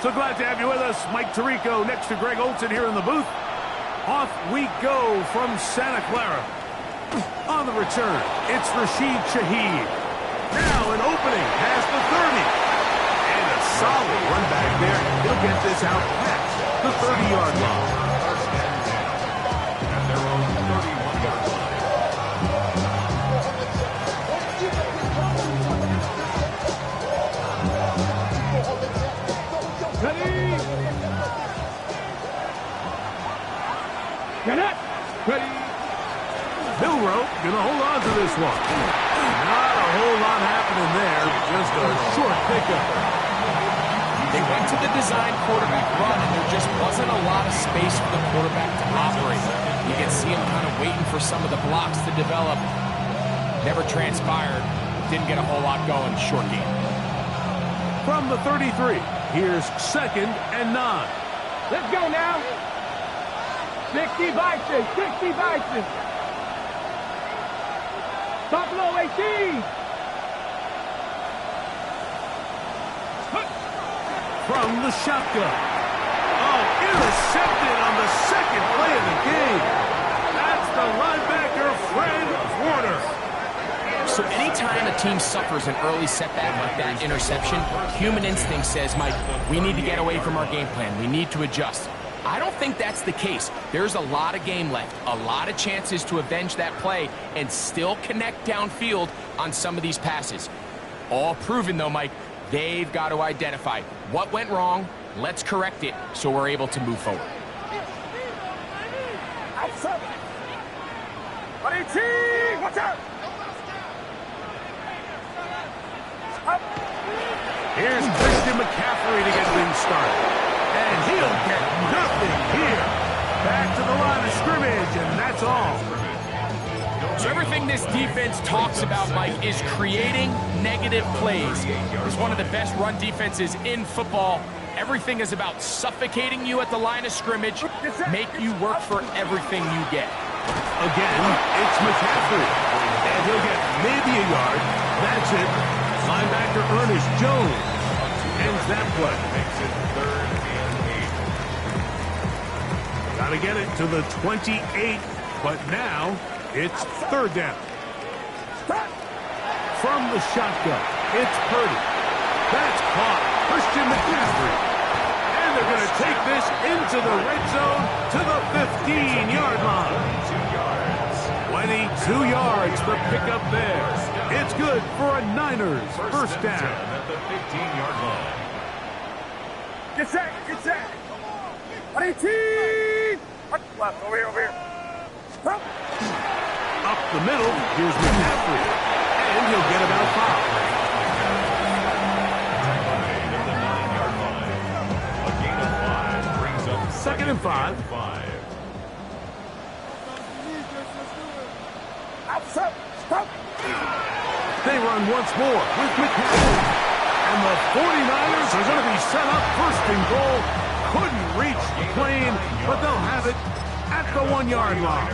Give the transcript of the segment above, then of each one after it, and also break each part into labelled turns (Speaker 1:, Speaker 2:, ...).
Speaker 1: So glad to have you with us. Mike Tirico next to Greg Olson here in the booth. Off we go from Santa Clara. On the return, it's Rashid Shaheed. Now an opening past the 30. And a solid run back there. He'll get this out past the 30-yard line. At their own 31-yard line.
Speaker 2: Ready? Get it! Ready?
Speaker 1: Milrow gonna hold on to this one. Not a whole lot happening there. Just a short pickup.
Speaker 3: They went to the design quarterback run, and there just wasn't a lot of space for the quarterback to operate. You can see him kind of waiting for some of the blocks to develop. Never transpired. Didn't get a whole lot going. Short game.
Speaker 1: From the 33, here's 2nd and 9.
Speaker 2: Let's go now. 60 Vikings, 60 Vikings. Buffalo 18.
Speaker 1: From the shotgun. Oh, intercepted on the second play of the game. That's the linebacker, Fred Warner.
Speaker 3: So anytime a team suffers an early setback like that interception, human instinct says, Mike, we need to get away from our game plan. We need to adjust. I don't think that's the case. There's a lot of game left, a lot of chances to avenge that play and still connect downfield on some of these passes. All proven, though, Mike, they've got to identify what went wrong, let's correct it so we're able to move forward.
Speaker 2: Watch out!
Speaker 1: Here's Christian McCaffrey to get things started. And he'll get nothing here. Back to the line of scrimmage, and that's all.
Speaker 3: So everything this defense talks about, Mike, is creating negative plays. It's one of the best run defenses in football. Everything is about suffocating you at the line of scrimmage, make you work for everything you get.
Speaker 1: Again, it's McCaffrey. And he'll get maybe a yard. That's it. Linebacker Ernest Jones ends that play. Makes it 3rd and 8. Gotta get it to the 28, but now it's 3rd down. From the shotgun, it's Purdy. That's caught. Christian McCaffrey. And they're going to take this into the red zone to the 15-yard line. 22 yards for pickup there. It's good for a Niners first down. At the 15-yard line.
Speaker 2: Get set, get set. 18. Left, over here.
Speaker 1: Up the middle, here's McCaffrey. And he'll get about 5. A gain of 5 brings up 2nd and 5. They run once more with McCaffrey. And the 49ers are going to be set up 1st and goal. Couldn't reach the plane, but they'll have it at the 1-yard line.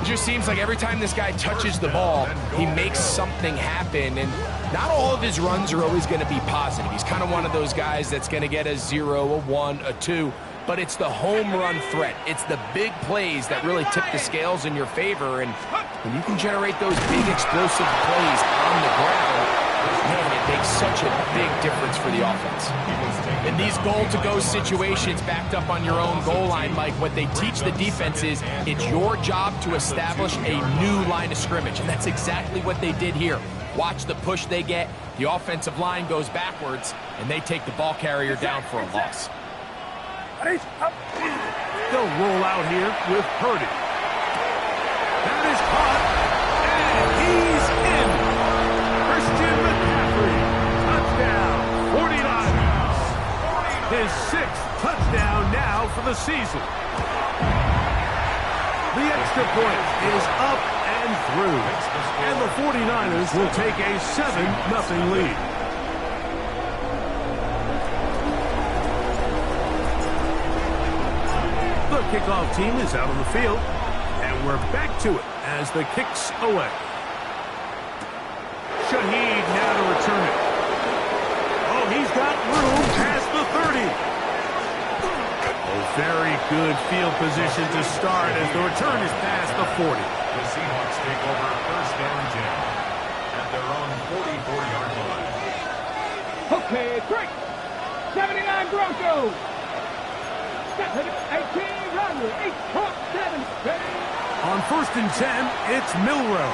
Speaker 3: It just seems like every time this guy touches the ball, he makes something happen. And not all of his runs are always going to be positive. He's kind of one of those guys that's going to get a 0, a 1, a 2. But it's the home run threat. It's the big plays that really tip the scales in your favor. And when you can generate those big explosive plays on the ground, man, it makes such a big difference for the offense. In these goal-to-go situations backed up on your own goal line, Mike, what they teach the defense is it's your job to establish a new line of scrimmage. And that's exactly what they did here. Watch the push they get. The offensive line goes backwards, and they take the ball carrier down for a loss.
Speaker 1: They'll roll out here with Purdy. That is caught, and he's in. Christian McCaffrey, touchdown, 49ers. His 6th touchdown now for the season. The extra point is up and through, and the 49ers will take a 7-0 lead. The kickoff team is out on the field, and we're back to it as the kick's away. Shaheed now to return it. Oh, he's got room past Very good field position to start as the return is past the 40.
Speaker 4: The Seahawks take over first down 10 at their own 44-yard line.
Speaker 2: Okay, great. 79 Broncos. 18 Runner. 8.7.
Speaker 1: On first and 10, it's Milrow.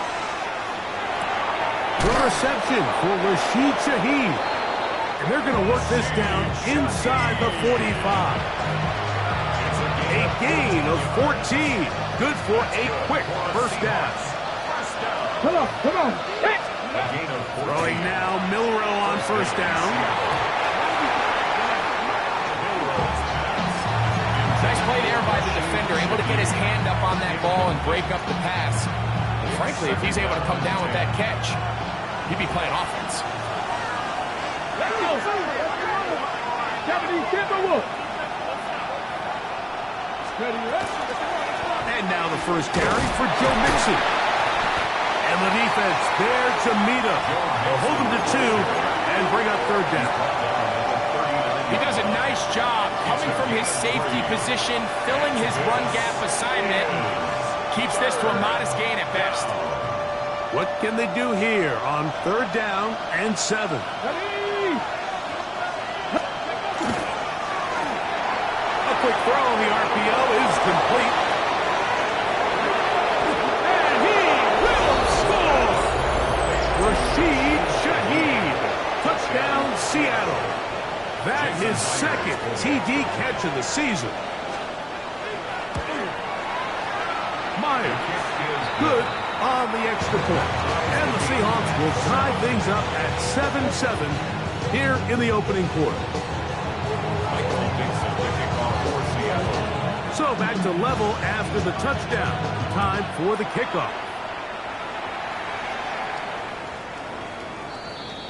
Speaker 1: The reception for Rashid Shaheed. And they're going to work this down inside the 45. A gain of 14. Good for a quick first down.
Speaker 2: Come on. Hit.
Speaker 1: Throwing now, Milrow on first down.
Speaker 3: Nice play there by the defender, able to get his hand up on that ball and break up the pass. And frankly, if he's able to come down with that catch, he'd be playing offense.
Speaker 2: Let's go. 70 Timberwolves.
Speaker 1: And now the first carry for Joe Mixon. And the defense there to meet him. They'll hold him to 2 and bring up third down.
Speaker 3: He does a nice job coming from his safety position, filling his run gap assignment. Keeps this to a modest gain at best.
Speaker 1: What can they do here on third down and 7? Quick throw on the RPO is complete. And he will score! Rashid Shaheed. Touchdown, Seattle. That his second TD catch of the season. Myers. Good on the extra point. And the Seahawks will tie things up at 7-7 here in the opening quarter. So back to level after the touchdown. Time for the kickoff.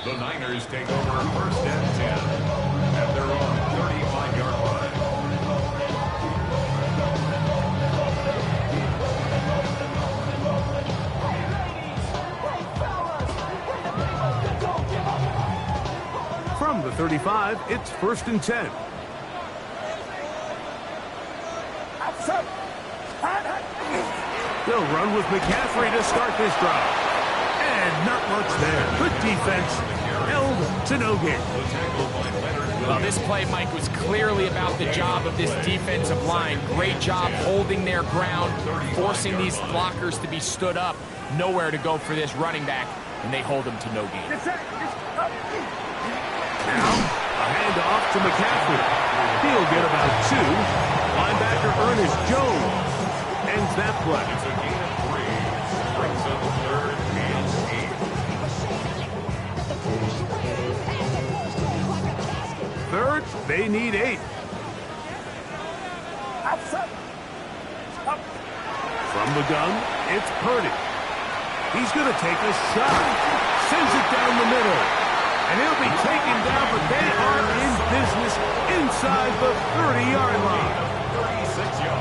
Speaker 4: The Niners take over first and 10 at their own 35-yard line.
Speaker 1: From the 35, it's first and 10. They'll run with McCaffrey to start this drive. And not much there. Good defense. Held to no gain.
Speaker 3: Well, this play, Mike, was clearly about the job of this defensive line. Great job holding their ground, forcing these blockers to be stood up. Nowhere to go for this running back, and they hold him to no gain.
Speaker 1: Now, a handoff to McCaffrey. He'll get about 2. Linebacker Ernest Jones ends that play.
Speaker 4: It's a gain of 3. Brings up third and 8.
Speaker 1: Third, they need 8. From the gun, it's Purdy. He's going to take a shot. Sends it down the middle. And he'll be taken down, but they are in business inside the 30-yard line.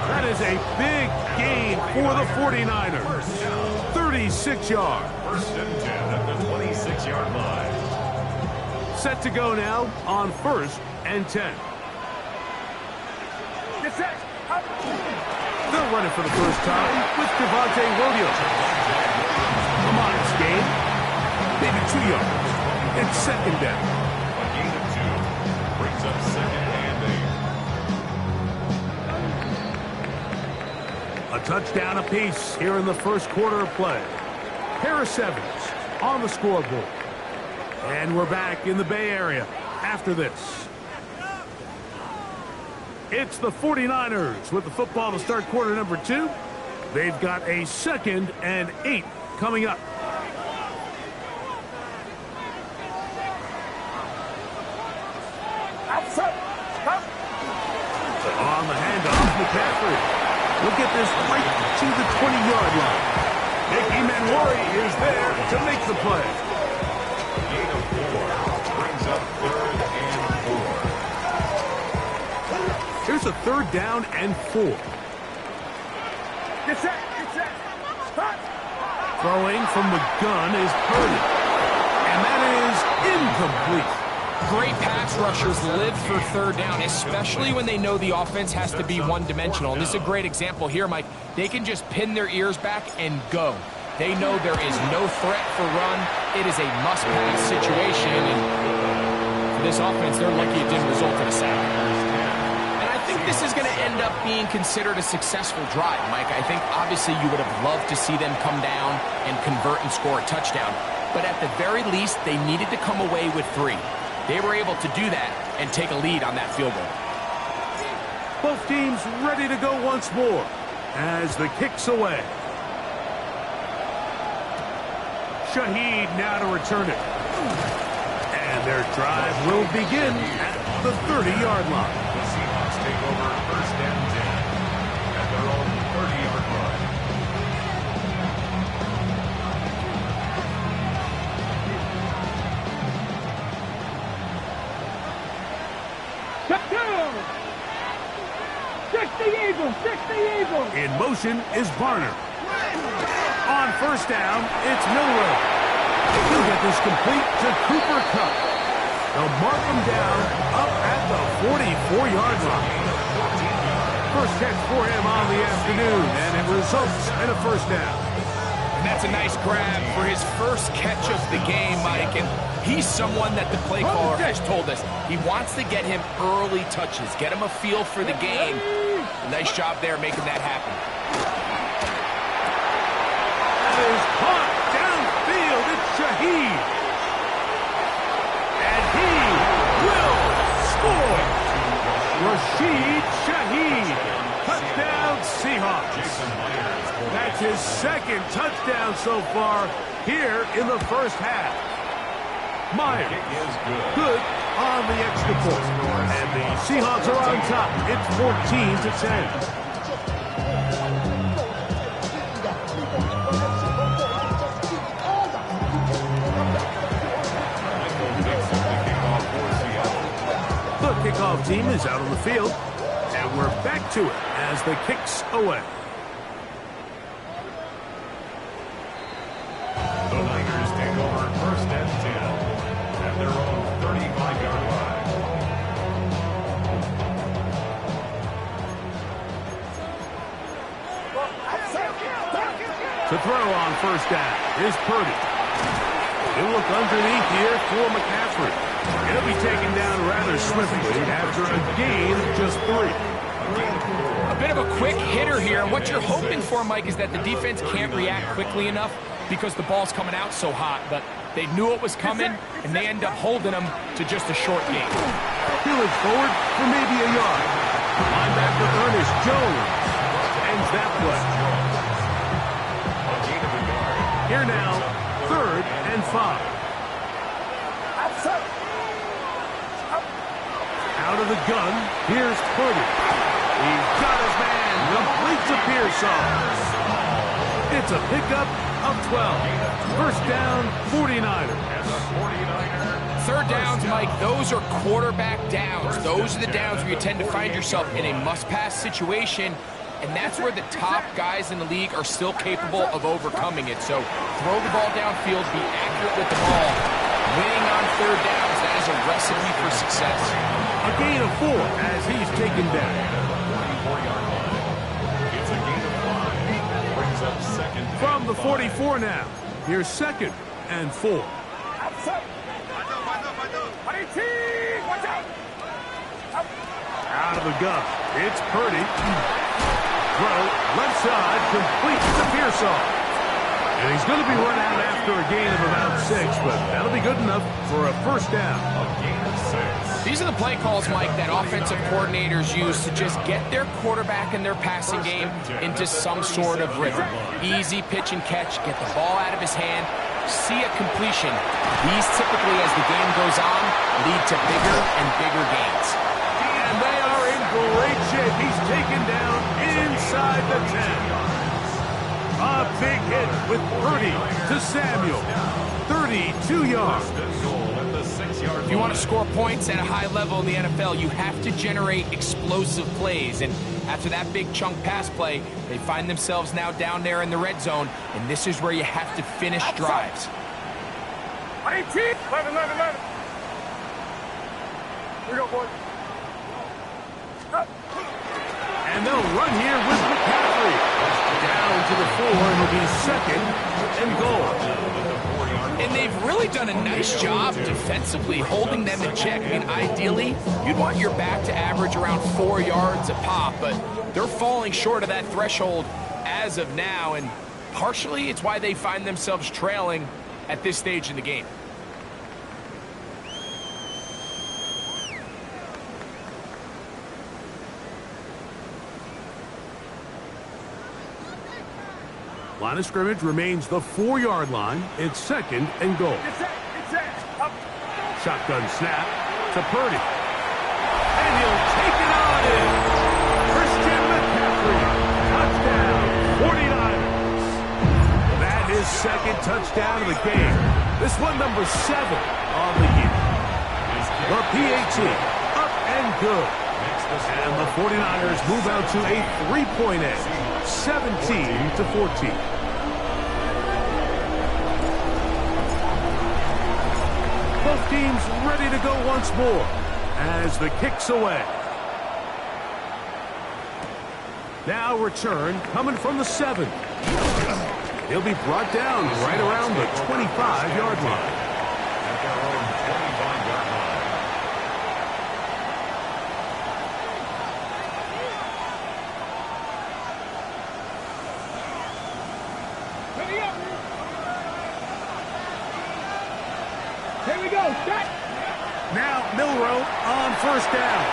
Speaker 1: That is a big gain for the 49ers. 36 yards.
Speaker 4: First and 10 at the 26-yard line.
Speaker 1: Set to go now on first and 10. They'll run it for the first time with Devontae Williams. A modest gain. Maybe 2 yards. It's second down.
Speaker 4: A gain of 2. Brings up second and 8.
Speaker 1: A touchdown apiece here in the first quarter of play. Pair of 7s on the scoreboard. And we're back in the Bay Area after this. It's the 49ers with the football to start quarter number 2. They've got a second and 8 coming up. On the handoff, McCaffrey. We'll get this right to the 20-yard line. Nicky Manwari is there to make the play.
Speaker 4: Gain of 4. Brings up third and 4.
Speaker 1: Here's a third down and 4.
Speaker 2: Get set.
Speaker 1: Throwing from the gun is Purdy. And that is incomplete.
Speaker 3: Great pass rushers live for third down, especially when they know the offense has to be one-dimensional. And this is a great example here, Mike. They can just pin their ears back and go. They know there is no threat for run. It is a must-pass situation. And for this offense, they're lucky it didn't result in a sack. And I think this is going to end up being considered a successful drive, Mike. I think obviously you would have loved to see them come down and convert and score a touchdown. But at the very least, they needed to come away with 3. They were able to do that and take a lead on that field goal.
Speaker 1: Both teams ready to go once more as the kick's away. Shaheed now to return it. And their drive will begin at the 30-yard line.
Speaker 4: The Seahawks take over first and 10 at their own 30-yard line.
Speaker 2: Touchdown! 60 Eagles! 60 Eagles!
Speaker 1: In motion is Barner. On first down, it's Milrow. He'll get this complete to Cooper Kupp. They'll mark him down up at the 44-yard line. First catch for him on the afternoon, and it results in a first down.
Speaker 3: And that's a nice grab for his first catch of the game, Mike. And he's someone that the play caller has told us he wants to get him early touches, get him a feel for the game. Nice job there making that happen.
Speaker 1: That is caught downfield. It's Shaheed. And he will score. Rashid Shaheed. Touchdown Seahawks. That's his second touchdown so far here in the first half. Myers, good on the extra point. And the Seahawks are on top. It's 14-10. The kickoff team is out on the field. And we're back to it as the kick's away.
Speaker 4: The Niners take over first and 10 at their own 35-yard line.
Speaker 1: To throw on first down is Purdy. He'll look underneath here for McCaffrey. He'll be taken down rather swiftly after a gain of just 3.
Speaker 3: A bit of a quick hitter here. What you're hoping for, Mike, is that the defense can't react quickly enough because the ball's coming out so hot. But they knew it was coming, and they end up holding them to just a short gain.
Speaker 1: Peeling forward for maybe a yard. Linebacker Ernest Jones ends that play. Here now, 3rd and 5. Out of the gun, here's Purdy. He's got his man, completes a Pearsall. It's a pickup of 12. First down, 49ers.
Speaker 3: 3rd downs, Mike, those are quarterback downs. Those are the downs where you tend to find yourself in a must-pass situation, and that's where the top guys in the league are still capable of overcoming it. So throw the ball downfield, be accurate with the ball. Winning on 3rd downs, that is a recipe for success.
Speaker 1: A gain of 4 as he's taken down.
Speaker 4: It's a gain of 5. Brings up second.
Speaker 1: From the 44 now, here's 2nd and 4. Out of the gun, it's Purdy. Throw, left side, complete to Pearsall. And he's going to be run out after a gain of about 6, but that'll be good enough for a first down.
Speaker 4: A gain of 6.
Speaker 3: These are the play calls, Mike, that offensive coordinators use to just get their quarterback and their passing game into some sort of rhythm. Easy pitch and catch, get the ball out of his hand, see a completion. These typically, as the game goes on, lead to bigger and bigger gains.
Speaker 1: And they are in great shape. He's taken down inside the 10. A big hit with Purdy to Samuel. 32 yards.
Speaker 3: If you want to score points at a high level in the NFL, you have to generate explosive plays. And after that big chunk pass play, they find themselves now down there in the red zone. And this is where you have to finish drives.
Speaker 1: And they'll run here with McCaffrey. Down to the 4, and it'll be second and goal.
Speaker 3: And they've really done a nice job defensively holding them in check. I mean, ideally, you'd want your back to average around 4 yards a pop, but they're falling short of that threshold as of now, and partially it's why they find themselves trailing at this stage in the game.
Speaker 1: Line of scrimmage remains the 4-yard line. It's second and goal. Shotgun snap to Purdy. And he'll take it on in. Christian McCaffrey. Touchdown, 49ers. That is second touchdown of the game. This one number 7 on the year. The PAT up and good. And the 49ers move out to a 3-point edge, 17-14. Both teams ready to go once more as the kick's away. Now return coming from the 7. He'll be brought down right around the 25-yard line.
Speaker 4: At their own 25-yard line.
Speaker 2: Here we go, set!
Speaker 1: Now Milroe on first down.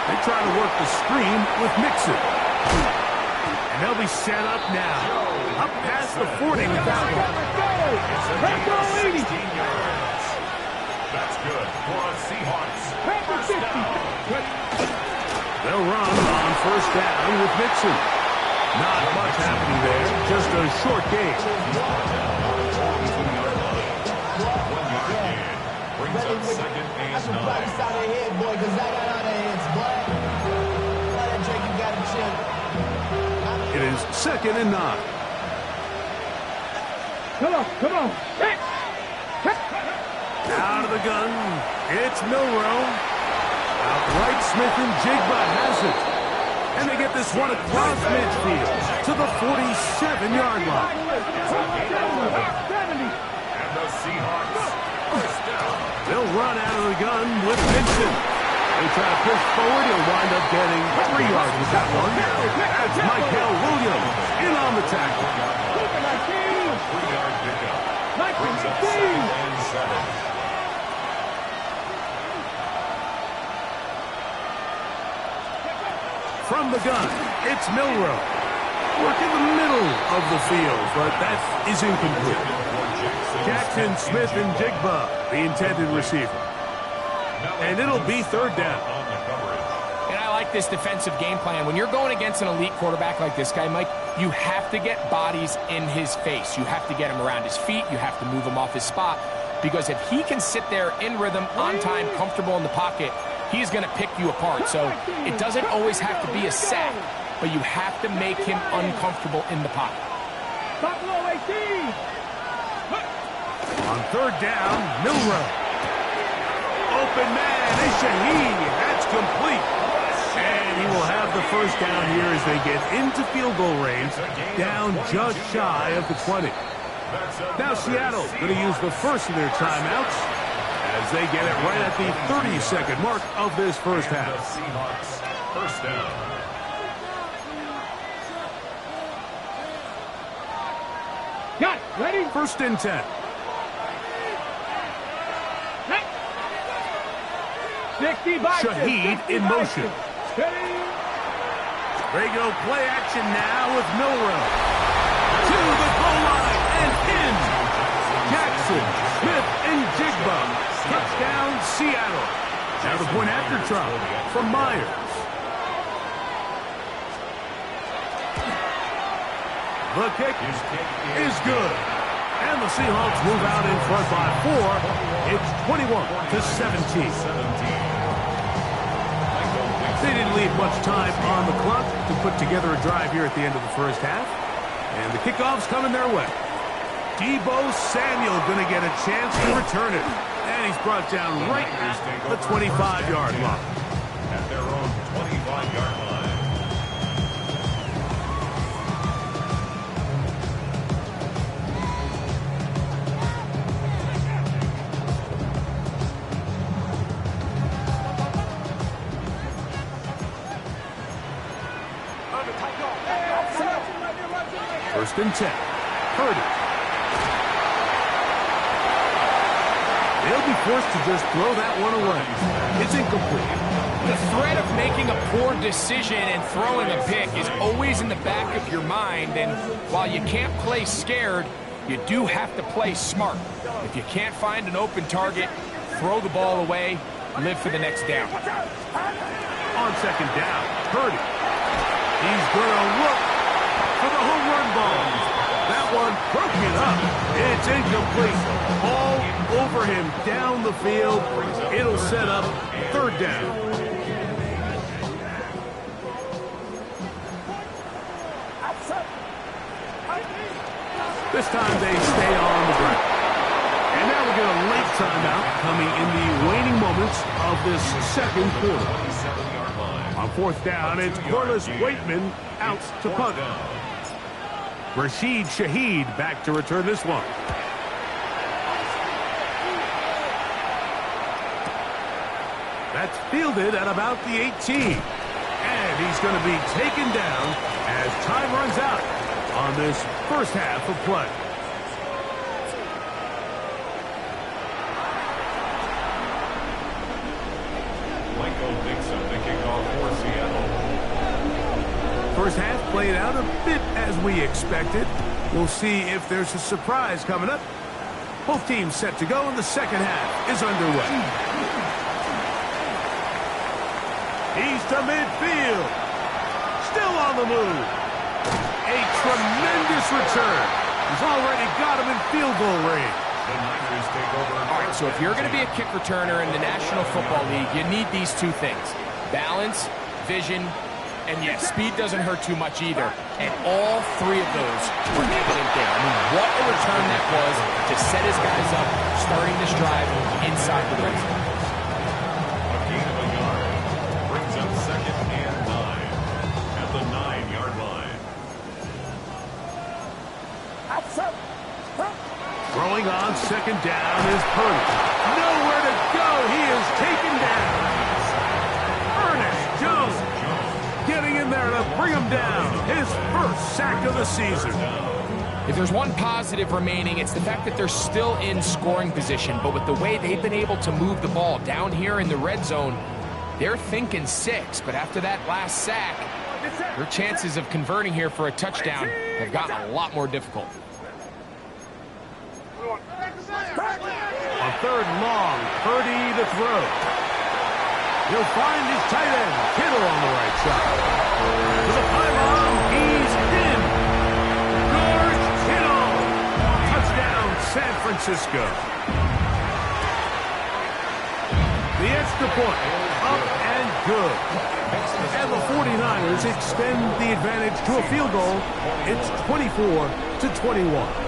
Speaker 1: They try to work the screen with Mixon. And they'll be set up now. Up past the 40 without one.
Speaker 2: Let's go, 80!
Speaker 4: That's good for a Seahawks.
Speaker 2: First 50!
Speaker 1: They'll run on first down with Mixon. Not much happening there, just a short game.
Speaker 4: Brings up second and 9.
Speaker 1: It is second and 9.
Speaker 2: Come on!
Speaker 1: Out of the gun, it's Milroe. Outright Smith and Jigba has it. And they get this one across midfield to the 47-yard line.
Speaker 2: 70!
Speaker 4: And the Seahawks first down.
Speaker 1: They'll run out of the gun with Vincent. They try to push forward. He'll wind up getting 3 yards with that one. That's Michael Williams in on the tackle.
Speaker 4: 3-yard pickup. Brings up second and 7.
Speaker 1: From the gun, it's Milroe. Work in the middle of the field, but that is incomplete. Jackson, Smith, and Jigba, the intended receiver. And it'll be third down.
Speaker 3: And I like this defensive game plan. When you're going against an elite quarterback like this guy, Mike, you have to get bodies in his face. You have to get him around his feet. You have to move him off his spot. Because if he can sit there in rhythm, on time, comfortable in the pocket, he's going to pick you apart. So it doesn't always have to be a sack, but you have to make him uncomfortable in the pocket.
Speaker 2: Buffalo 18!
Speaker 1: On third down, Milroe. Open man is Shaheed. That's complete. And he will have the first down here as they get into field goal range, down just shy of the 20. Now Seattle going to use the first of their timeouts as they get it right at the 30-second mark of this first half.
Speaker 4: The Seahawks first down.
Speaker 2: Got it. Ready?
Speaker 1: First and 10.
Speaker 2: 60 by
Speaker 1: Shaheed in motion. They go play action now with Milroe. To the goal line and in. Jackson, Smith, and Jigba. Touchdown, Seattle. Now the point after try from Myers. The kick is good. And the Seahawks move out in front by 4. It's 21-17. They didn't leave much time on the clock to put together a drive here at the end of the first half. And the kickoff's coming their way. Deebo Samuel going to get a chance to return it. And he's brought down right at the 25-yard line.
Speaker 4: At their own 25-yard line.
Speaker 1: First and 10. Purdy. They'll be forced to just throw that one away. It's incomplete.
Speaker 3: The threat of making a poor decision and throwing a pick is always in the back of your mind, and while you can't play scared, you do have to play smart. If you can't find an open target, throw the ball away, live for the next down.
Speaker 1: On second down, Purdy. He's going to look for the home run ball. That one broken up. It's incomplete. All over him down the field. It'll set up third down. This time they stay on the ground. And now we get a late timeout coming in the waning moments of this second quarter. On fourth down, it's Corliss Waitman out to punt. Rashid Shaheed back to return this one. That's fielded at about the 18. And he's going to be taken down as time runs out on this first half of play.
Speaker 4: Michael Dixon, the kickoff for Seattle.
Speaker 1: First half played out a bit as we expected. We'll see if there's a surprise coming up. Both teams set to go, and the second half is underway. He's to midfield. Still on the move. A tremendous return. He's already got him in field goal range.
Speaker 4: The Niners take over.
Speaker 3: All right, so if you're going to be a kick returner in the National Football League, you need these two things: balance, vision, and yes, speed doesn't hurt too much either. And all three of those were evident there. I mean, what a return that was to set his guys up, starting this drive inside the red zone.
Speaker 4: A gain of a yard. Brings up second and 9 at the 9-yard line.
Speaker 1: Throwing on second down is Purdy. Nowhere to go. He is taken down. Ernest Jones getting in there to bring him down. His first sack of the season.
Speaker 3: If there's one positive remaining, it's the fact that they're still in scoring position. But with the way they've been able to move the ball down here in the red zone, they're thinking 6. But after that last sack, their chances of converting here for a touchdown have gotten a lot more difficult.
Speaker 1: On third and long, Purdy to throw. He'll find his tight end, Kittle, on the right side. To the pylon, he's in. George Kittle. Touchdown, San Francisco. The extra point, up and good. And the 49ers extend the advantage to a field goal. It's 24-21.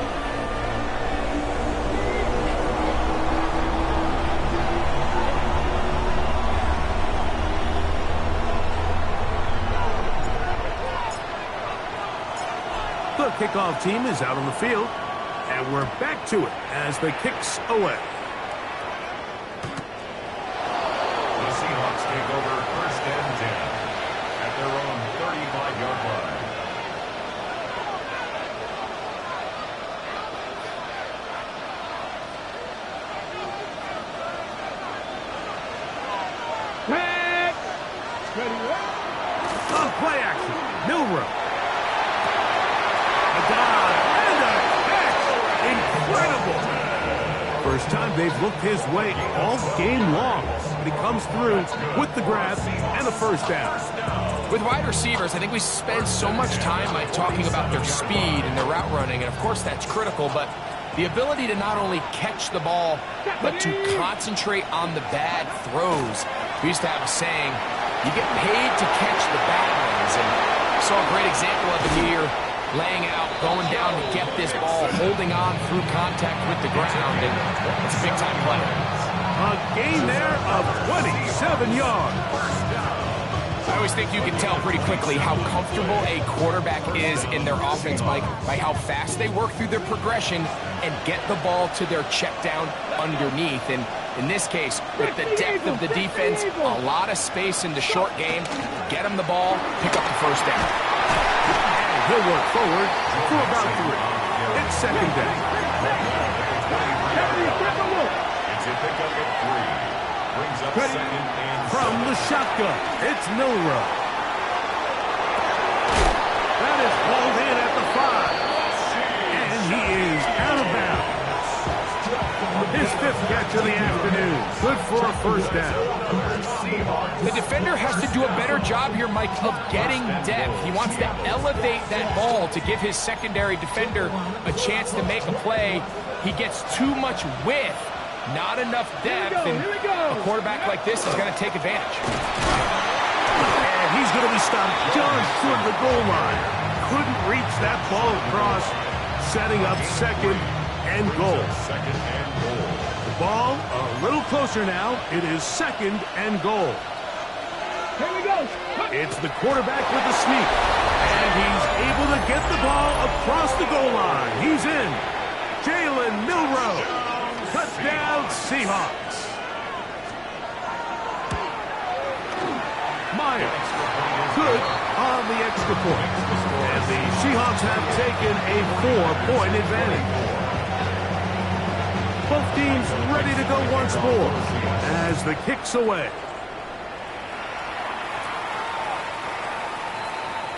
Speaker 1: The kickoff team is out on the field, and we're back to it as the kicks away.
Speaker 4: The Seahawks take over first and 10 at their own 35-yard line.
Speaker 1: On play action, Milrow. A dive and a catch. Incredible. First time they've looked his way all game long. But he comes through with the grab and a first down.
Speaker 3: With wide receivers, I think we spend so much time talking about their speed and their route running, and of course that's critical, but the ability to not only catch the ball, but to concentrate on the bad throws. We used to have a saying, you get paid to catch the bad ones, and we saw a great example of it here laying out, going down to get this ball, holding on through contact with the ground, and it's a big-time play.
Speaker 1: A gain there of 27 yards.
Speaker 3: I always think you can tell pretty quickly how comfortable a quarterback is in their offense, Mike, by how fast they work through their progression and get the ball to their check down underneath. And in this case, with the depth of the defense, a lot of space in the short game, get them the ball, pick up the first down.
Speaker 1: And he'll work forward for about 3. It's second down.
Speaker 4: It's a pickup at 3. Brings up second and
Speaker 1: From the shotgun, it's Milrow. That is hauled in at the 5. And he is out of bounds. His 5th catch of the afternoon. Good for a first down.
Speaker 3: The defender has to do a better job here, Mike, of getting depth. He wants to elevate that ball to give his secondary defender a chance to make a play. He gets too much width, not enough depth, and a quarterback like this is going to take advantage.
Speaker 1: And he's going to be stopped just short of the goal line. Couldn't reach that ball across, setting up second and goal.
Speaker 4: second and goal.
Speaker 1: The ball a little closer now. It is second and goal.
Speaker 2: Here we go.
Speaker 1: It's the quarterback with the sneak. And he's able to get the ball across the goal line. He's in. Jalen Milrow. Touchdown, Seahawks. Myers, good on the extra point. And the Seahawks have taken a 4-point advantage. Both teams ready to go once more as the kick's away.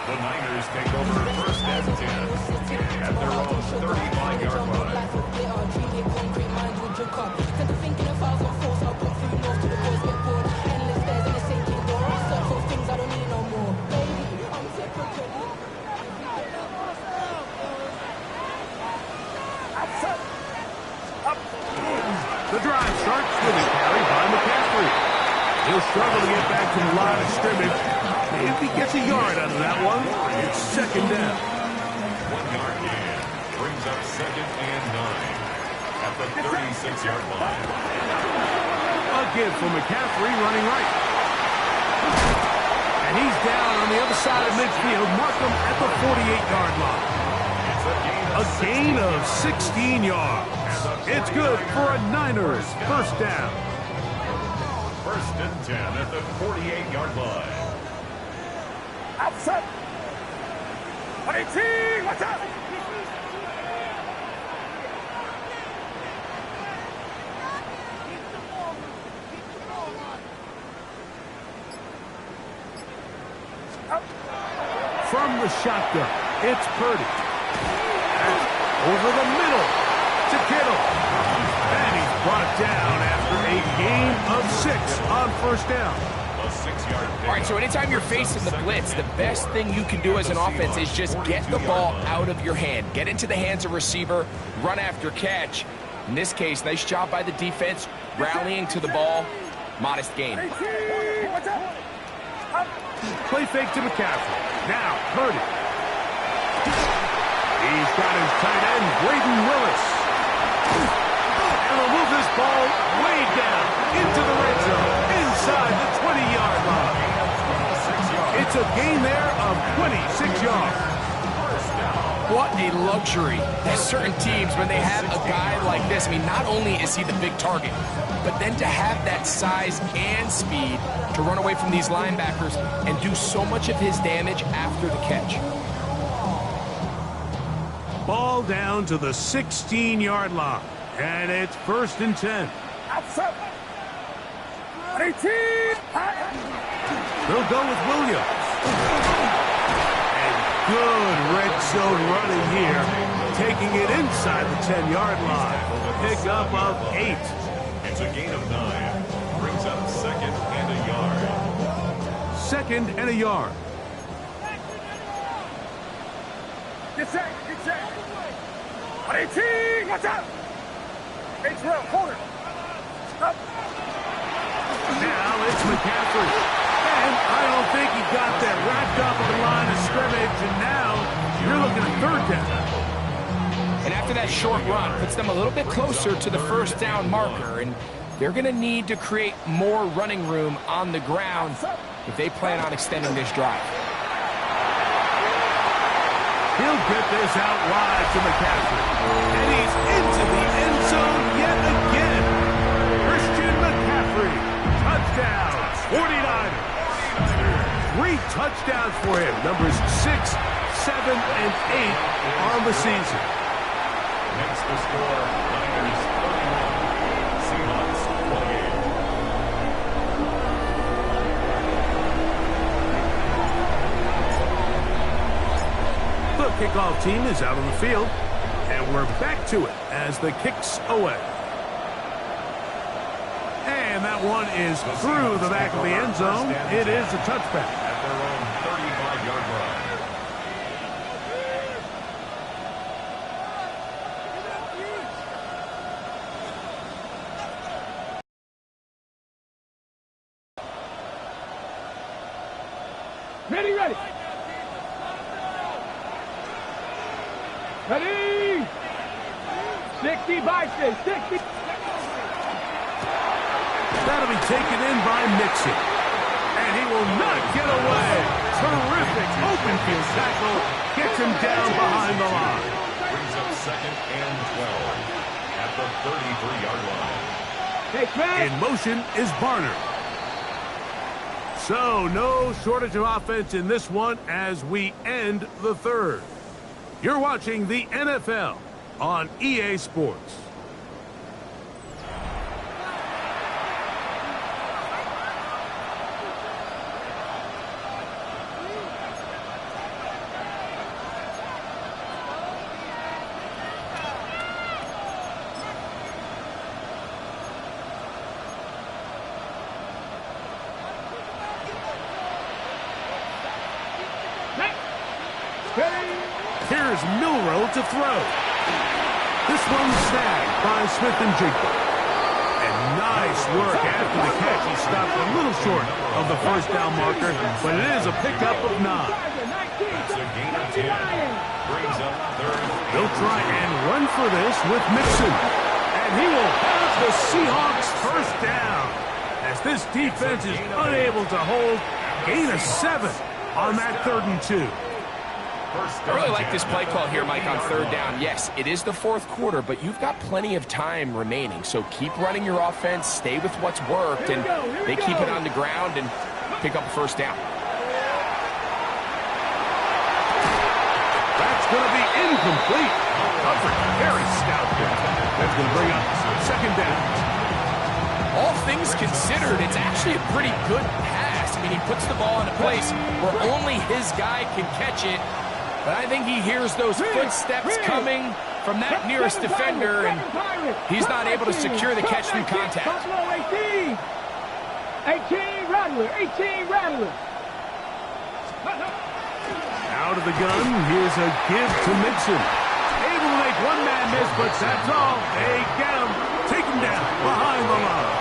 Speaker 4: The Niners take over first and 10 at their own 35-yard line.
Speaker 1: The drive starts with a carry by McCaffrey. He'll struggle to get back to the line of scrimmage. If he gets a yard out of that one, it's second down.
Speaker 4: 1-yard gain brings up second and 9 at the 36-yard line.
Speaker 1: A give for McCaffrey running right. And he's down on the other side of midfield. Mark him at the 48-yard line. A gain of 16 yards. It's good for a Niners first down.
Speaker 4: First and 10 at the 48-yard line.
Speaker 2: Outside. 18. Watch out.
Speaker 1: From the shotgun, it's Purdy. Over the middle to Kittle. And he's brought down after a gain of 6 on first down.
Speaker 4: A 6-yard
Speaker 3: All right, so anytime you're facing the blitz, the best thing you can do as an offense is just get the ball out of your hand. Get into the hands of receiver, run after catch. In this case, nice job by the defense, rallying to the ball. Modest gain.
Speaker 1: Play fake to McCaffrey. Now, Purdy. He's got his tight end, Braden Willis. And he'll move this ball way down into the red zone, inside the 20-yard line. It's a gain there of 26 yards.
Speaker 3: What a luxury. There's certain teams, when they have a guy like this, I mean, not only is he the big target, but then to have that size and speed to run away from these linebackers and do so much of his damage after the catch.
Speaker 1: Ball down to the 16-yard line. And it's first and 10.
Speaker 2: Outside. 18.
Speaker 1: They'll go with Williams. And good red zone running here. Taking it inside the 10-yard line. Pick up of 8.
Speaker 4: It's a gain of 9. Brings up second and a yard.
Speaker 1: Second and a yard.
Speaker 2: Get set. Get set. 18. Watch out. H-Rail, corner. Up.
Speaker 1: Now it's McCaffrey. And I don't think he got that wrapped up at the line of scrimmage. And now you're looking looking at third down.
Speaker 3: And after that short run, puts them a little bit closer to the first down marker, and they're going to need to create more running room on the ground if they plan on extending this drive.
Speaker 1: He'll get this out wide to McCaffrey. And he's into the end zone yet again. Christian McCaffrey. Touchdown. 49ers. 3 touchdowns for him. Numbers 6, 7, and 8 on the season.
Speaker 4: Next to score, Niners 31, Seahawks 28.
Speaker 1: The kickoff team is out on the field, and we're back to it as the kick's away. And that one is through the back of the end zone. It is a touchback.
Speaker 4: At their own 35-yard line.
Speaker 2: Ready. Ready. 60 by 60.
Speaker 1: That'll be taken in by Mixon. And he will not get away. Terrific open field tackle. Gets him down behind the line.
Speaker 4: Brings up 2nd and 12 at the 33-yard line.
Speaker 1: In motion is Barner. So, no shortage of offense in this one as we end the third. You're watching the NFL on EA Sports. Here's Milroe to throw. This one's snagged by Smith-Njigba. And nice work after the catch. He stopped a little short of the first down marker, but it is a pickup of 9.
Speaker 4: That's a gain of 10. Brings up 3rd.
Speaker 1: They'll try and run for this with Mixon. And he will have the Seahawks first down. As this defense is unable to hold, gain of 7 on that 3rd and 2.
Speaker 3: I really like this play call here, Mike, on 3rd down. Yes, it is the 4th quarter, but you've got plenty of time remaining. So keep running your offense, stay with what's worked, and they keep it on the ground and pick up a 1st down.
Speaker 1: That's going to be incomplete. Coverage very stout there. That's going to bring up 2nd down.
Speaker 3: All things considered, it's actually a pretty good pass. I mean, he puts the ball in a place where only his guy can catch it. But I think he hears those footsteps coming from that nearest defender, and he's not able to secure the catch through contact.
Speaker 2: 18 Rattler.
Speaker 1: Out of the gun, here's a give to Mixon. Able to make one man miss, but that's all. They get him, take him down behind the line.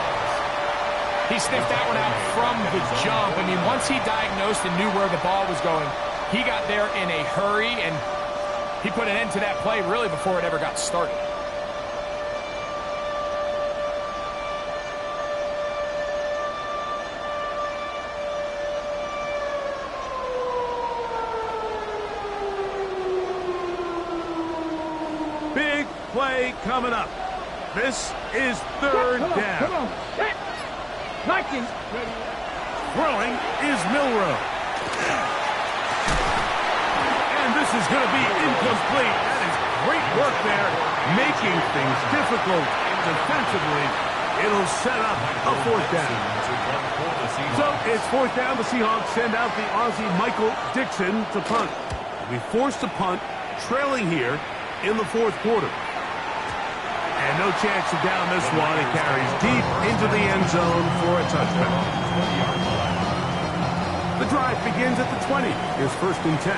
Speaker 3: He sniffed that one out from the jump. I mean, once he diagnosed and knew where the ball was going, he got there in a hurry, and he put an end to that play really before it ever got started.
Speaker 1: Big play coming up. This is 3rd down.
Speaker 2: Come on. Vikings.
Speaker 1: Throwing is Milroe. And this is going to be incomplete. That is great work there, making things difficult defensively. It'll set up a 4th down. So it's 4th down. The Seahawks send out the Aussie Michael Dixon to punt. They'll be forced to punt, trailing here in the 4th quarter. And no chance to down this one. It carries deep into the end zone for a touchdown. The drive begins at the 20. Here's 1st and 10.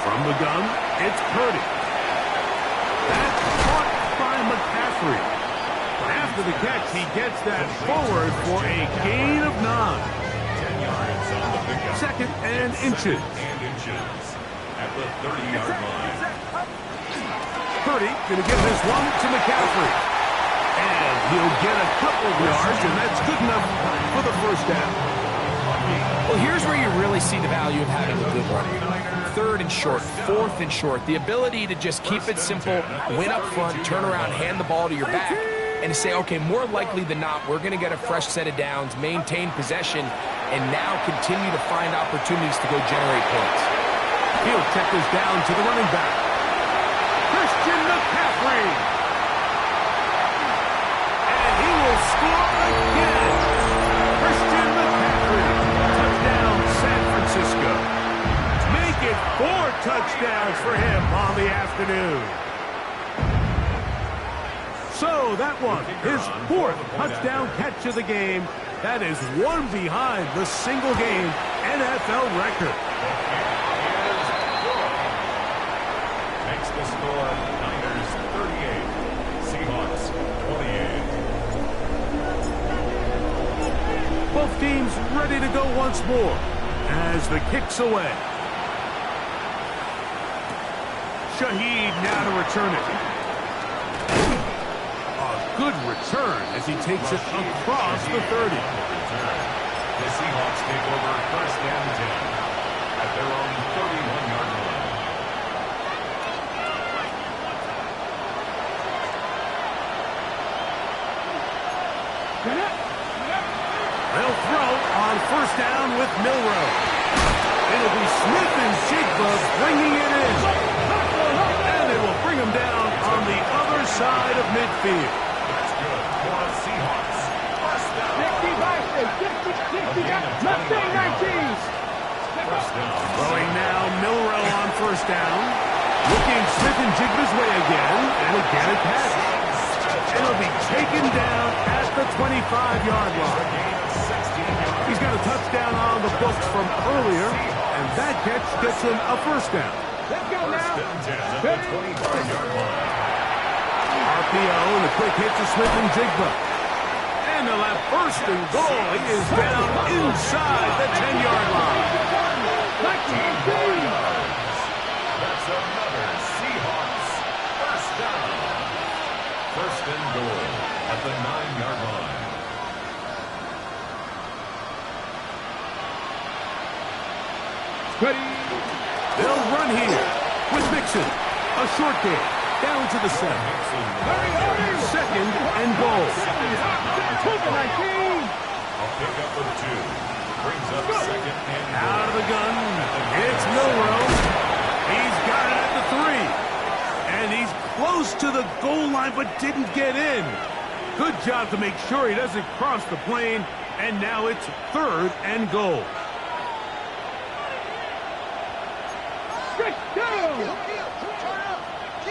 Speaker 1: From the gun, it's Purdy. That's caught by McCaffrey. After the catch, he gets that forward for a gain of 9.
Speaker 4: 10 yards on the
Speaker 1: Second and inches.
Speaker 4: At the 30-yard line.
Speaker 1: Purdy going to give this one to McCaffrey. And he'll get a couple of yards, and that's good enough for the first down.
Speaker 3: Well, here's where you really see the value of having a good run. Third and short, fourth and short. The ability to just keep it simple, win up front, turn around, hand the ball to your back, and to say, okay, more likely than not, we're going to get a fresh set of downs, maintain possession, and now continue to find opportunities to go generate points.
Speaker 1: He'll check this down to the running back. Christian McCaffrey. And he will score again. Christian McCaffrey. Touchdown, San Francisco. Make it 4 touchdowns for him on the afternoon. So that one, his 4th touchdown catch of the game. That is one behind the single-game NFL record.
Speaker 4: Makes the score Niners 38, Seahawks 28.
Speaker 1: Both teams ready to go once more as the kick's away. Shaheed now to return it. A good return as he takes it across the 30.
Speaker 4: The Seahawks take over first and 10 at their own 31-yard line.
Speaker 1: They'll throw on first down with Milroe. It'll be Smith and Jigba bringing it in. And it will bring him down on the other side of midfield.
Speaker 4: That's good for the Seahawks. First down.
Speaker 2: 60 by 19.
Speaker 4: First down.
Speaker 1: Throwing now, Milroe on first down. Looking Smith and Jigba's way again. And again a catch. It'll be taken down at the 25-yard line. He's got a touchdown on the books from earlier, and that catch gets him a first down.
Speaker 2: Let's go now.
Speaker 4: First and 10 at the 25-yard line.
Speaker 1: RPO and a quick hit to Smith and Jigba. And they'll have first and goal. He is down inside the 10-yard line.
Speaker 4: That's another Seahawks first down. First and goal at the 9-yard line.
Speaker 2: Ready.
Speaker 1: They'll run here with Mixon. A short game down to the 7. Second and goal.
Speaker 4: I'll pick up with 2. Brings up second and goal.
Speaker 1: Out of the gun. It's Milroe. He's got it at the 3. And he's close to the goal line but didn't get in. Good job to make sure he doesn't cross the plane. And now it's third and goal.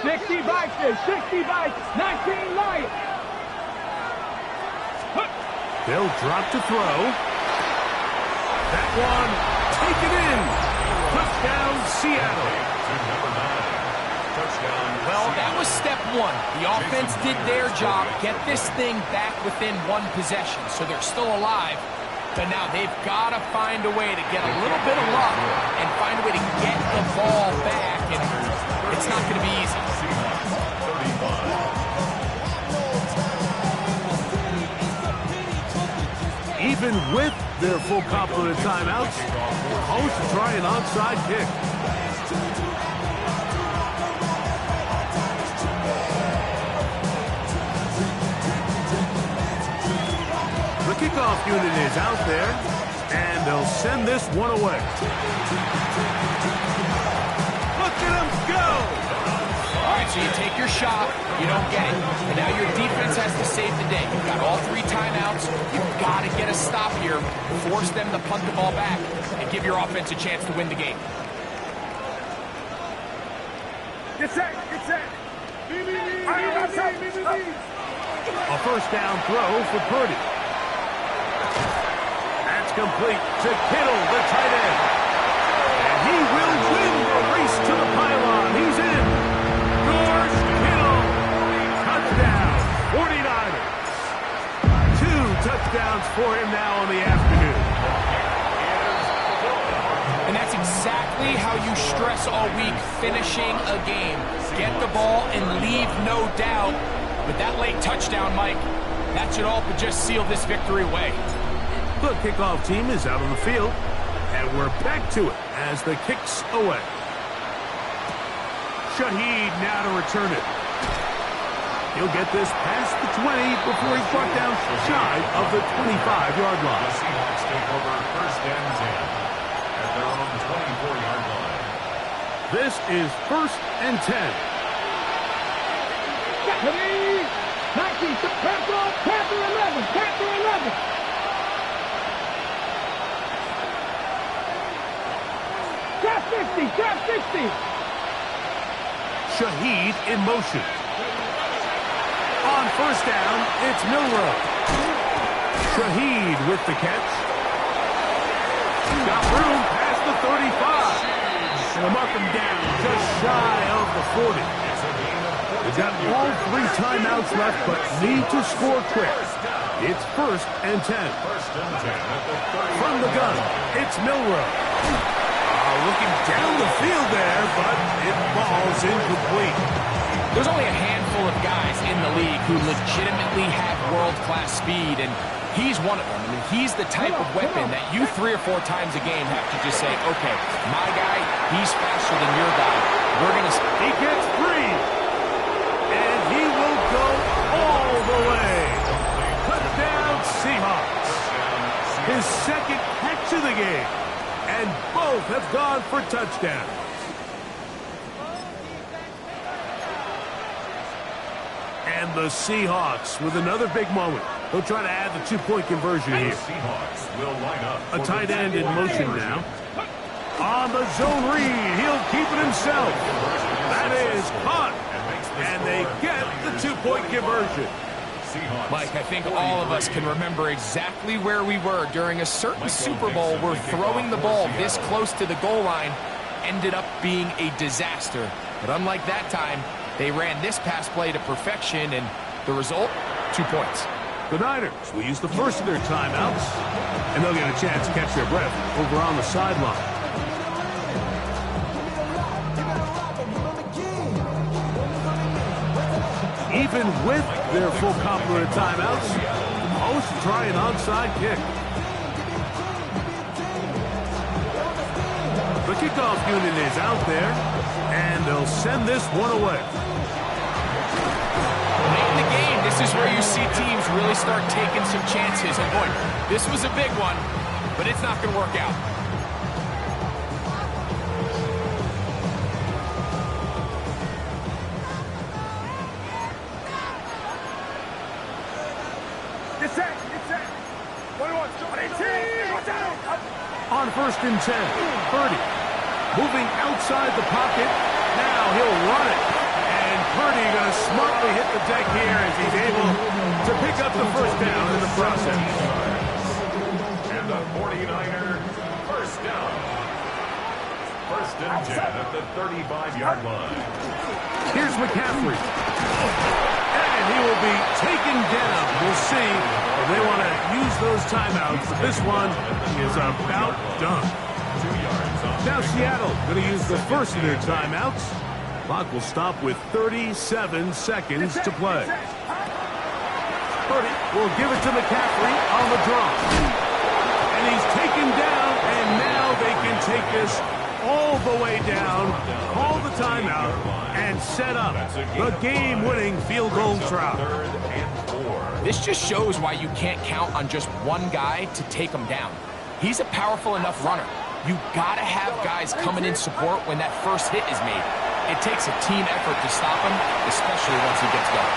Speaker 2: 60 by 60 by 19 light.
Speaker 1: They'll drop to throw. That one taken in. Touchdown, Seattle.
Speaker 4: Touchdown.
Speaker 3: Well, that was step 1. The offense did their job, get this thing back within 1 possession, so they're still alive. But now they've got to find a way to get a little bit of luck and find a way to get the ball back, and it's not going to be easy.
Speaker 1: Even with their full complement of timeouts, the hosts try an onside kick. The kickoff unit is out there, and they'll send this one away. Look at him go!
Speaker 3: All right, so you take your shot, you don't get it. And now your defense has to save the day. You've got all 3 timeouts. You've got to get a stop here, force them to punt the ball back, and give your offense a chance to win the game.
Speaker 2: Get set.
Speaker 1: A first down throw for Purdy. That's complete to Kittle, the tight end. And he will win the race to the pylon. He's in. George Kittle. Touchdown, 49ers. 2 touchdowns for him now in the afternoon.
Speaker 3: exactly how you stress all week, finishing a game. Get the ball and leave no doubt. But that late touchdown, Mike, that should all but just seal this victory away.
Speaker 1: The kickoff team is out on the field, and we're back to it as the kick's away. Shaheed now to return it. He'll get this past the 20 before he's brought down shy of the 25-yard line.
Speaker 4: The Seahawks take over first and 10 at their own 24-yard line.
Speaker 1: This is first and 10.
Speaker 2: Ready? 19, Panther 11, Panther 11. Trap 60.
Speaker 1: Shaheed in motion. On first down, it's Milroe. Shaheed with the catch. Got room past the 35. And they'll mark him down just shy of the 40. They've got all 3 timeouts left, but need to score quick. It's first and 10. From the gun, it's Milroe. Looking down the field there, but it falls incomplete.
Speaker 3: There's only a handful of guys in the league who legitimately have world-class speed, and he's one of them. I mean, he's the type of weapon that you 3 or 4 times a game have to just say, okay, my guy, he's faster than your guy. We're going to...
Speaker 1: He gets free, and he will go all the way. Touchdown, Seahawks. His second catch of the game. And both have gone for touchdowns. And the Seahawks with another big moment. They'll try to add the 2-point conversion here.
Speaker 4: Seahawks will line up.
Speaker 1: A tight end in motion now. On the zone read, he'll keep it himself. That is caught. And they get the 2-point conversion.
Speaker 3: Mike, I think all of us can remember exactly where we were during a certain Super Bowl where throwing the ball this close to the goal line ended up being a disaster. But unlike that time, they ran this pass play to perfection, and the result, 2 points.
Speaker 1: The Niners will use the first of their timeouts, and they'll get a chance to catch their breath over on the sideline. Even with their full complement of timeouts, the hosts try an onside kick. The kickoff unit is out there, and they'll send this one away.
Speaker 3: Late in the game, this is where you see teams really start taking some chances. And boy, this was a big one, but it's not going to work out.
Speaker 1: On first and 10, Purdy moving outside the pocket. Now he'll run it. And Purdy going to smartly hit the deck here as he's able to pick up the first down in the process.
Speaker 4: And the 49er first down. First and 10 at the 35-yard line.
Speaker 1: Here's McCaffrey. And he will be taken down. We'll see if they want to use those timeouts, but this one is about done.
Speaker 4: 2 yards off.
Speaker 1: Now Seattle going to use the first of their timeouts. Clock will stop with 37 seconds to play. Purdy will give it to McCaffrey on the draw. And he's taken down, and now they can take this all the way down, call the timeout, and set up the game-winning field goal try.
Speaker 3: This just shows why you can't count on just one guy to take him down. He's a powerful enough runner. You gotta have guys coming in support when that first hit is made. It takes a team effort to stop him, especially once he gets going.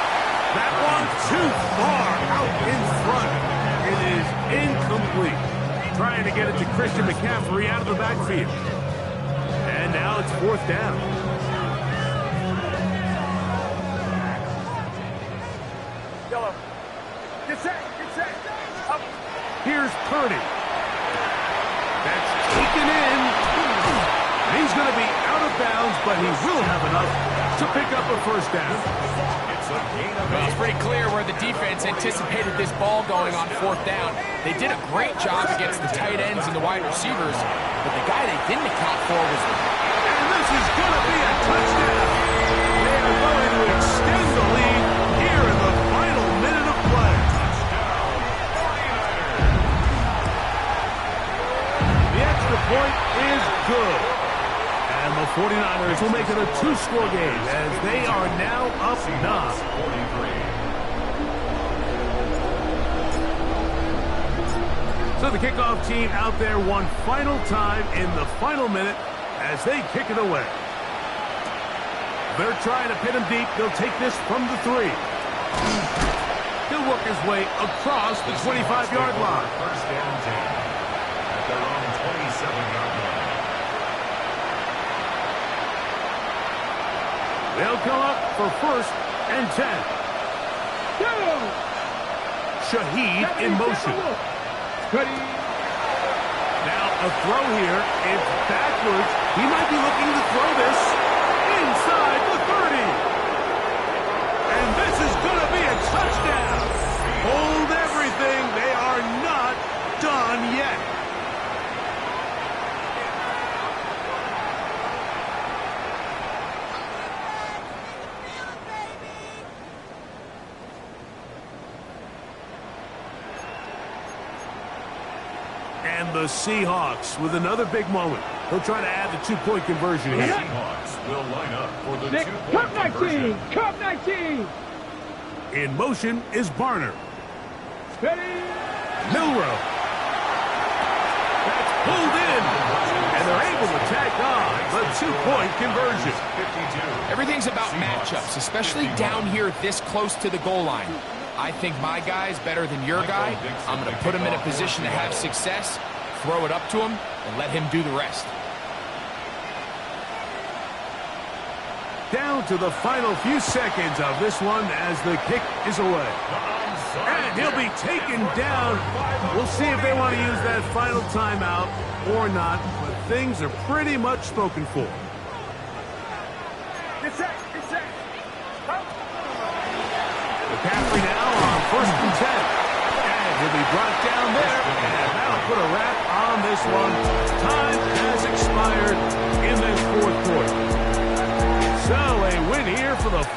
Speaker 1: That one too far out in front. It is incomplete. Trying to get it to Christian McCaffrey out of the backfield. And now it's fourth down.
Speaker 2: Yellow. Get set. Up.
Speaker 1: Here's Purdy. That's taken in. He's going to be out of bounds, but he will have enough to pick up a first down.
Speaker 4: It's It's a gain of
Speaker 3: Well,
Speaker 4: 8.
Speaker 3: it's pretty clear where the defense anticipated this ball going on 4th down. They did a great job against the tight ends and the wide receivers, but the guy they didn't account for was the...
Speaker 1: And this is going to be a touchdown. They are going to extend the lead here in the final minute of play. The extra point is good. And the 49ers will make it a 2-score game as they are now up 9. So the kickoff team out there one final time in the final minute as they kick it away. They're trying to pin him deep. They'll take this from the 3. He'll work his way across the 25-yard line.
Speaker 4: First and 10 at their own 27-yard line.
Speaker 1: They'll come up for 1st and 10. Shaheed in motion. Now a throw here. It's backwards. He might be looking to throw this inside the 30. And this is going to be a touchdown. Hold everything. They are not done yet. And the Seahawks with another big moment. They'll try to add the 2-point conversion
Speaker 4: The
Speaker 1: here.
Speaker 4: Seahawks will line up for the
Speaker 2: Nick,
Speaker 4: 2-point
Speaker 2: Cup
Speaker 4: conversion.
Speaker 2: 19! Cup 19!
Speaker 1: In motion is Barner.
Speaker 2: Ready?
Speaker 1: Milrow. That's pulled in. And they're able to tack on the 2-point conversion.
Speaker 4: 52.
Speaker 3: Everything's about matchups, especially down here this close to the goal line. I think my guy's better than your guy. I'm going to put him in a position to have success, throw it up to him, and let him do the rest.
Speaker 1: Down to the final few seconds of this one as the kick is away. And he'll be taken down. We'll see if they want to use that final timeout or not, but things are pretty much spoken for. McCaffrey now on 1st and 10. And he'll be brought down there. And that'll put a wrap on this one. Time has expired in this 4th quarter. So a win here for the